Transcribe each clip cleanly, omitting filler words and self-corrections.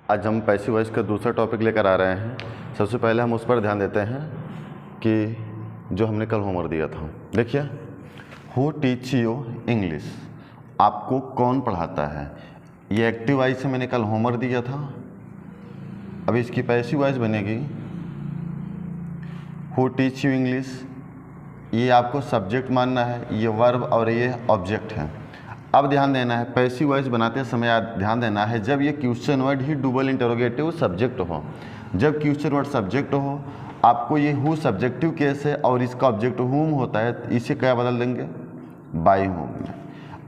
आज हम passive voice का दूसरा टॉपिक लेकर आ रहे हैं। सबसे पहले हम उस पर ध्यान देते हैं कि जो हमने कल होमवर्क दिया था। देखिए, हु टीच यू इंग्लिश, आपको कौन पढ़ाता है। ये एक्टिव वॉइस से मैंने कल होमवर्क दिया था। अब इसकी पैसिव वॉइस बनेगी हु टीच यू इंग्लिश। ये आपको सब्जेक्ट मानना है, ये वर्ब और ये ऑब्जेक्ट है। अब ध्यान देना है, पैसिव वॉइस बनाते समय ध्यान देना है जब ये क्वेश्चन वर्ड ही डबल इंटरोगेटिव सब्जेक्ट हो। जब क्वेश्चन वर्ड सब्जेक्ट हो, आपको ये हु सब्जेक्टिव केस है और इसका ऑब्जेक्ट हुम होता है, इसे क्या बदल देंगे, बाय होम में।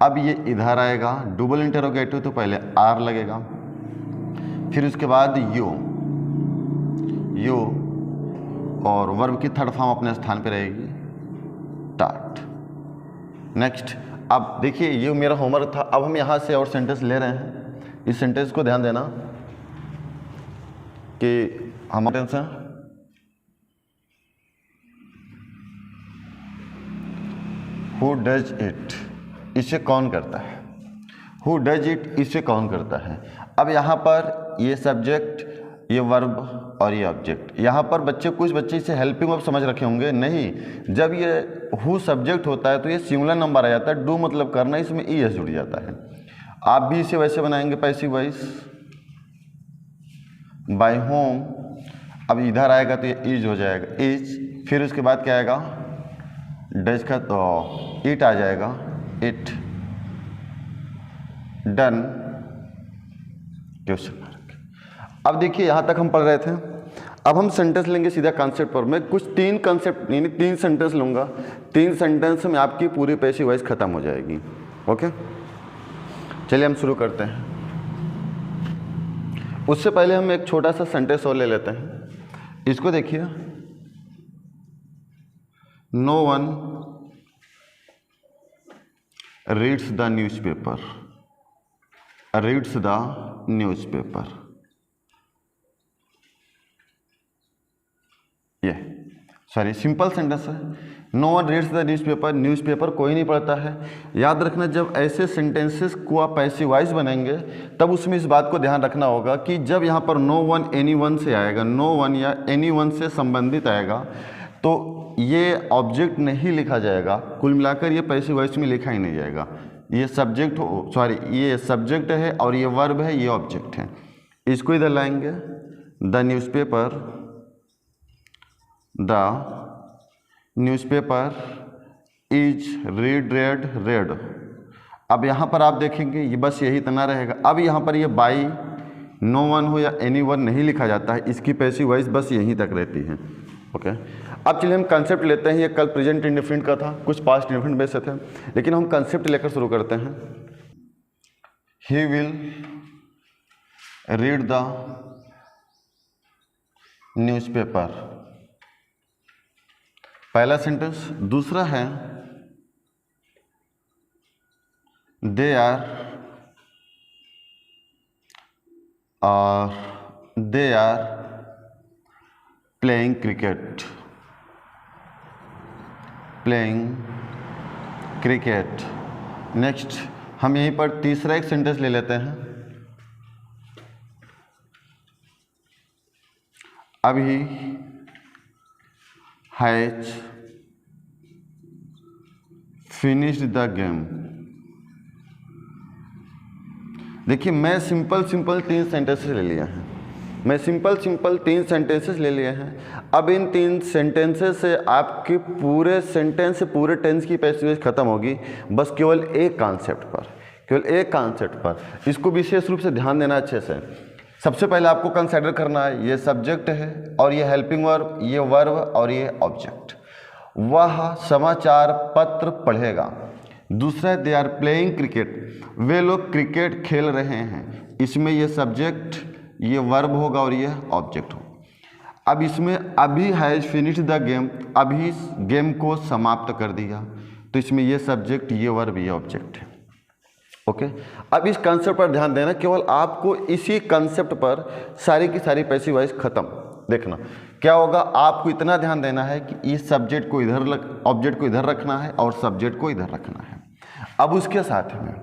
अब ये इधर आएगा डबल इंटरोगेटिव, तो पहले आर लगेगा, फिर उसके बाद यू और वर्ब की थर्ड फॉर्म अपने स्थान पे रहेगी, टाट। नेक्स्ट, अब देखिए ये मेरा होमवर्क था। अब हम यहाँ से और सेंटेंस ले रहे हैं। इस सेंटेंस को ध्यान देना कि हमारे हैं हु डज इट, इसे कौन करता है। हु डज इट, इसे कौन करता है। अब यहाँ पर ये सब्जेक्ट, ये वर्ब और ये ऑब्जेक्ट। यहाँ पर कुछ बच्चे इसे हेल्पिंग वर्ब समझ रखे होंगे। नहीं, जब ये हु सब्जेक्ट होता है तो ये सिंगुलर नंबर आ जाता है। डू मतलब करना, इसमें एस जुड़ जाता है। आप भी इसे वैसे बनाएंगे पैसिव वॉइस, बाय होम। अब इधर आएगा तो ये इज हो जाएगा, इज। फिर उसके बाद क्या आएगा, डज का तो इट आ जाएगा, इट। Done, question mark. अब देखिए यहाँ तक हम पढ़ रहे थे। अब हम सेंटेंस लेंगे सीधा कॉन्सेप्ट पर। मैं कुछ तीन कॉन्सेप्ट यानी 3 सेंटेंस लूँगा। 3 सेंटेंस में आपकी पूरी पैसिव वॉइस खत्म हो जाएगी। ओके, चलिए हम शुरू करते हैं। उससे पहले हम एक छोटा सा सेंटेंस और ले लेते हैं। इसको देखिए, no one reads the newspaper, reads the newspaper. ये सॉरी सिंपल सेंटेंस है। No one reads the newspaper, newspaper कोई नहीं पढ़ता है। याद रखना, जब ऐसे सेंटेंसेस को आप पैसिव वॉइस बनेंगे तब उसमें इस बात को ध्यान रखना होगा कि जब यहाँ पर नो वन एनी वन से आएगा, नो वन या एनी वन से संबंधित आएगा, तो ये ऑब्जेक्ट नहीं लिखा जाएगा। कुल मिलाकर ये पैसिव वॉइस में लिखा ही नहीं जाएगा। ये सब्जेक्ट ये सब्जेक्ट है और ये वर्ब है, ये ऑब्जेक्ट है। इसको इधर लाएंगे, the newspaper, the newspaper is read red red. अब यहाँ पर आप देखेंगे ये बस यही इतना रहेगा। अब यहाँ पर ये बाई, नो वन हो या एनी वन नहीं लिखा जाता है। इसकी पैसिव वॉइस बस यहीं तक रहती है। ओके, अब चलिए हम कंसेप्ट लेते हैं। ये कल प्रेजेंट इंडेफिनिट का था, कुछ पास्ट इंडेफिनिट में से थे, लेकिन हम कंसेप्ट लेकर शुरू करते हैं। He will read the newspaper, पहला सेंटेंस। दूसरा है they are playing cricket, playing cricket. Next, हम यहीं पर तीसरा एक सेंटेंस ले लेते हैं। अभी हैज फिनिश्ड द गेम। देखिए, मैं सिंपल 3 सेंटेंसेस ले लिया है। मैं सिंपल 3 सेंटेंसेस ले लिए हैं। अब इन 3 सेंटेंसेस से आपके पूरे सेंटेंस से पूरे टेंस की पैसिव वॉइस खत्म होगी, बस केवल एक कॉन्सेप्ट पर, केवल एक कॉन्सेप्ट पर। इसको विशेष रूप से ध्यान देना अच्छे से। सबसे पहले आपको कंसीडर करना है, ये सब्जेक्ट है और ये हेल्पिंग वर्ब, ये वर्ब और ये ऑब्जेक्ट। वह समाचार पत्र पढ़ेगा। दूसरा, दे आर प्लेइंग क्रिकेट, वे लोग क्रिकेट खेल रहे हैं। इसमें ये सब्जेक्ट, ये वर्ब होगा और ये ऑब्जेक्ट होगा। अब इसमें अभी हैज फिनिश्ड द गेम, अभी गेम को समाप्त कर दिया, तो इसमें ये सब्जेक्ट, ये वर्ब, ये ऑब्जेक्ट है। ओके, अब इस कंसेप्ट पर ध्यान देना। केवल आपको इसी कंसेप्ट पर सारी की सारी पैसिव वॉइस खत्म। देखना क्या होगा, आपको इतना ध्यान देना है कि इस सब्जेक्ट को इधर, ऑब्जेक्ट को इधर रखना है और सब्जेक्ट को इधर रखना है। अब उसके साथ में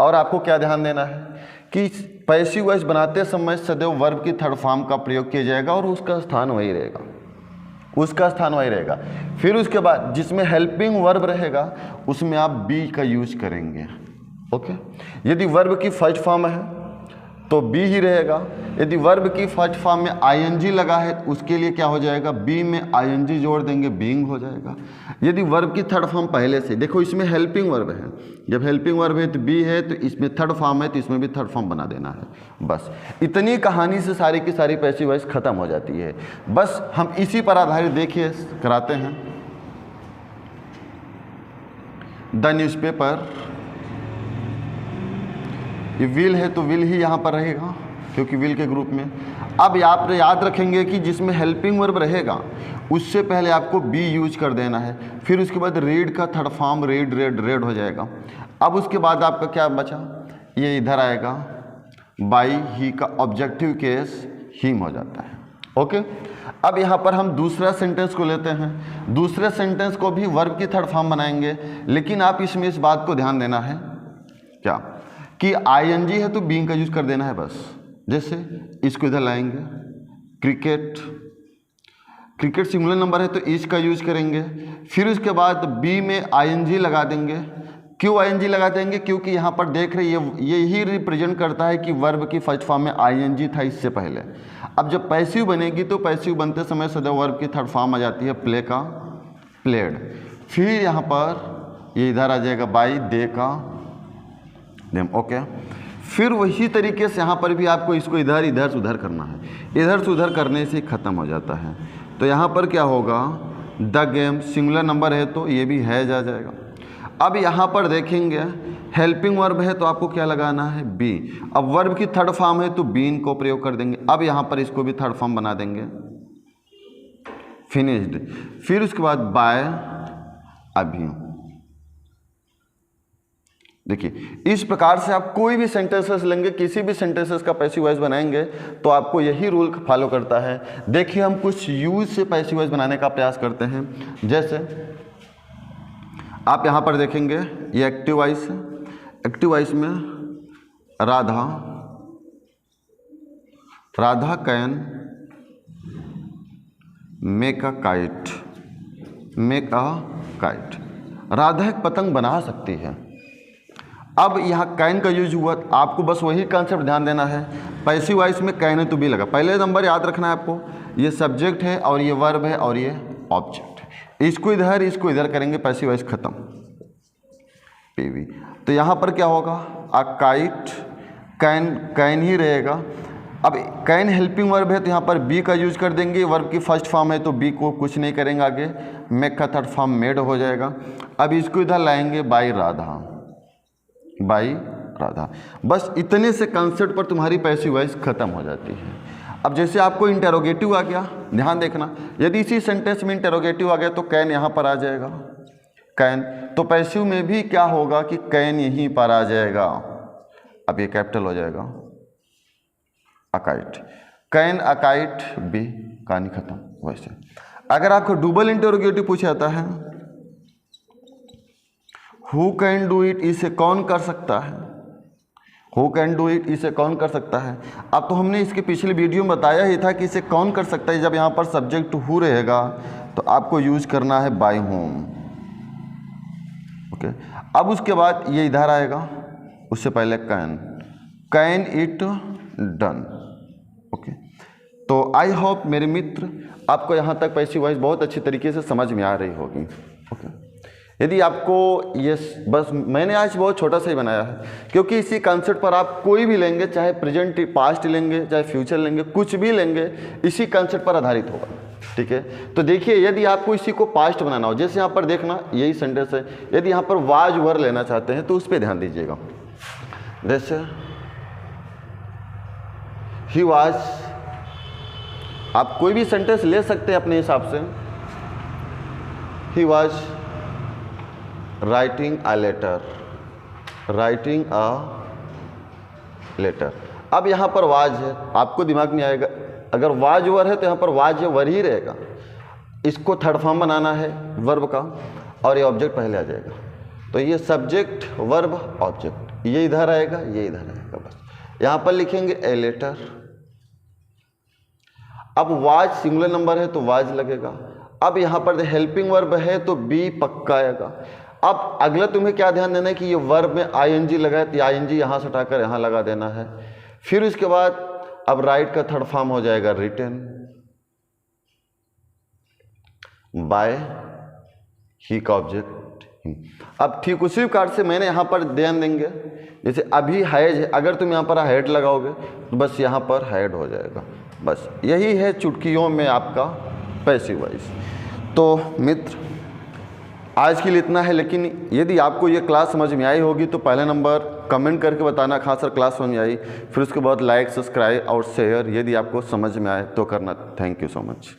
और आपको क्या ध्यान देना है कि पैसिव वॉइस बनाते समय सदैव वर्ब की थर्ड फॉर्म का प्रयोग किया जाएगा और उसका स्थान वही रहेगा, उसका स्थान वही रहेगा। फिर उसके बाद जिसमें हेल्पिंग वर्ब रहेगा उसमें आप बी का यूज करेंगे। ओके, यदि वर्ब की फर्स्ट फॉर्म है तो बी ही रहेगा। यदि वर्ब की फर्स्ट फॉर्म में आईएनजी लगा है उसके लिए क्या हो जाएगा, बी में आईएनजी जोड़ देंगे, बीइंग हो जाएगा। यदि वर्ब की थर्ड फॉर्म पहले से, देखो इसमें हेल्पिंग वर्ब है, जब हेल्पिंग वर्ब है तो बी है, तो इसमें थर्ड फॉर्म है तो इसमें भी थर्ड फॉर्म बना देना है। बस इतनी कहानी से सारी की सारी पैसिव वॉइस खत्म हो जाती है। बस हम इसी पर आधारित देखिए कराते हैं। द न्यूज़पेपर, ये विल है तो विल ही यहाँ पर रहेगा क्योंकि विल के ग्रुप में। अब आप याद रखेंगे कि जिसमें हेल्पिंग वर्ब रहेगा उससे पहले आपको बी यूज कर देना है। फिर उसके बाद रीड का third form read, red, red हो जाएगा। अब उसके बाद आपका क्या बचा, ये इधर आएगा, बाई ही का ऑब्जेक्टिव केस हिम हो जाता है। ओके, अब यहाँ पर हम दूसरा सेंटेंस को लेते हैं। दूसरे सेंटेंस को भी वर्ब की थर्ड फॉर्म बनाएंगे, लेकिन आप इसमें इस बात को ध्यान देना है क्या कि आईएनजी है तो बीइंग का यूज कर देना है बस। जैसे इसको इधर लाएंगे, क्रिकेट, क्रिकेट सिंगुलर नंबर है तो इज का यूज करेंगे। फिर उसके बाद बी में आईएनजी लगा देंगे। क्यों आईएनजी लगा देंगे, क्योंकि यहाँ पर देख रहे ये यही रिप्रेजेंट करता है कि वर्ब की फर्स्ट फॉर्म में आईएनजी था इससे पहले। अब जब पैसिव बनेगी तो पैसिव बनते समय सदैव वर्ब की थर्ड फॉर्म आ जाती है, प्ले का प्लेड। फिर यहाँ पर ये इधर आ जाएगा, बाई, दे का देम। ओके, फिर वही तरीके से यहाँ पर भी आपको इसको इधर इधर से उधर करना है, इधर से उधर करने से ख़त्म हो जाता है। तो यहाँ पर क्या होगा, द गेम सिंगुलर नंबर है तो ये भी है जा जाएगा। अब यहाँ पर देखेंगे हेल्पिंग वर्ब है तो आपको क्या लगाना है, बी। अब वर्ब की थर्ड फॉर्म है तो बीन को प्रयोग कर देंगे। अब यहाँ पर इसको भी थर्ड फॉर्म बना देंगे, फिनिश्ड। फिर उसके बाद बाय, अभी। देखिए इस प्रकार से आप कोई भी सेंटेंसेस लेंगे, किसी भी सेंटेंसेस का पैसिव वॉइस बनाएंगे तो आपको यही रूल फॉलो करता है। देखिए हम कुछ यूज से पैसिव वॉइस बनाने का प्रयास करते हैं। जैसे आप यहाँ पर देखेंगे ये एक्टिव वॉइस है, एक्टिव वॉइस में Radha, Radha can make a kite, make a kite. Radha एक पतंग बना सकती है। अब यहाँ कैन का यूज हुआ, आपको बस वही कॉन्सेप्ट ध्यान देना है। पैसिव वॉइस में कैन है तो बी लगा। पहले नंबर याद रखना है आपको, ये सब्जेक्ट है और ये वर्ब है और ये ऑब्जेक्ट है। इसको इधर करेंगे, पैसिव वॉइस खत्म, पीवी। तो यहाँ पर क्या होगा, a kite, can, can he रहेगा। अब कैन हेल्पिंग वर्ब है तो यहाँ पर बी का यूज कर देंगे। वर्ब की फर्स्ट फॉर्म है तो बी को कुछ नहीं करेंगे आगे, मेक का थर्ड फॉर्म मेड हो जाएगा। अब इसको इधर लाएंगे, बाई राधा, बाई राधा। बस इतने से कंसेप्ट पर तुम्हारी पैसिव वॉइस खत्म हो जाती है। अब जैसे आपको इंटेरोगेटिव आ गया, ध्यान देखना, यदि इसी सेंटेंस में इंटेरोगेटिव आ गया तो कैन यहाँ पर आ जाएगा, कैन। तो पैसिव में भी क्या होगा कि कैन यहीं पर आ जाएगा। अब ये कैपिटल हो जाएगा, अकाइट, कैन अकाइट बी, कहानी खत्म। वैसे अगर आपको डबल इंटेरोगेटिव पूछा जाता है, हु कैन डू इट, इसे कौन कर सकता है, हु कैन डू इट, इसे कौन कर सकता है। अब तो हमने इसके पिछले वीडियो में बताया ही था कि इसे कौन कर सकता है। जब यहाँ पर सब्जेक्ट हु रहेगा तो आपको यूज करना है बाय होम। ओके, अब उसके बाद ये इधर आएगा, उससे पहले can, can it done. Okay, तो आई होप मेरे मित्र आपको यहाँ तक पैसिव वॉइस बहुत अच्छी तरीके से समझ में आ रही होगी। ओके, यदि आपको ये, बस मैंने आज बहुत छोटा सा ही बनाया है क्योंकि इसी कॉन्सेप्ट पर आप कोई भी लेंगे, चाहे प्रेजेंट पास्ट लेंगे चाहे फ्यूचर लेंगे, कुछ भी लेंगे इसी कॉन्सेप्ट पर आधारित होगा। ठीक है, तो देखिए यदि आपको इसी को पास्ट बनाना हो, जैसे यहाँ पर देखना यही सेंटेंस है, यदि यहाँ पर वाज वर लेना चाहते हैं तो उस पर ध्यान दीजिएगा। जैसे ही वाज, आप कोई भी सेंटेंस ले सकते हैं अपने हिसाब से। He was writing a letter, writing a letter. अब यहाँ पर वाज है, आपको दिमाग में आएगा अगर वाज वर है तो यहाँ पर वाज वर ही रहेगा। इसको थर्ड फॉर्म बनाना है वर्ब का और ये ऑब्जेक्ट पहले आ जाएगा। तो ये सब्जेक्ट वर्ब ऑब्जेक्ट, ये इधर आएगा, ये इधर आएगा। बस यहाँ पर लिखेंगे ए लेटर। अब वाज सिंगुलर नंबर है तो वाज लगेगा। अब यहाँ पर हेल्पिंग वर्ब है तो बी पक्का आएगा। अब अगला तुम्हें क्या ध्यान देना है कि ये वर्ब में आईएनजी लगा है तो आईएनजी यहाँ से उठाकर यहाँ लगा देना है। फिर उसके बाद अब राइट का थर्ड फॉर्म हो जाएगा रिटन बाय ही का ऑब्जेक्ट हिम। अब ठीक उसी प्रकार से मैंने यहाँ पर ध्यान देंगे, जैसे अभी हैज है, अगर तुम यहाँ पर हेड लगाओगे तो बस यहाँ पर हेड हो जाएगा। बस यही है चुटकियों में आपका पैसिव वॉइस। तो मित्र आज के लिए इतना है, लेकिन यदि आपको ये क्लास समझ में आई होगी तो पहला नंबर कमेंट करके बताना खास सर क्लास समझ में आई। फिर उसके बाद लाइक, सब्सक्राइब और शेयर यदि आपको समझ में आए तो करना। Thank you so much.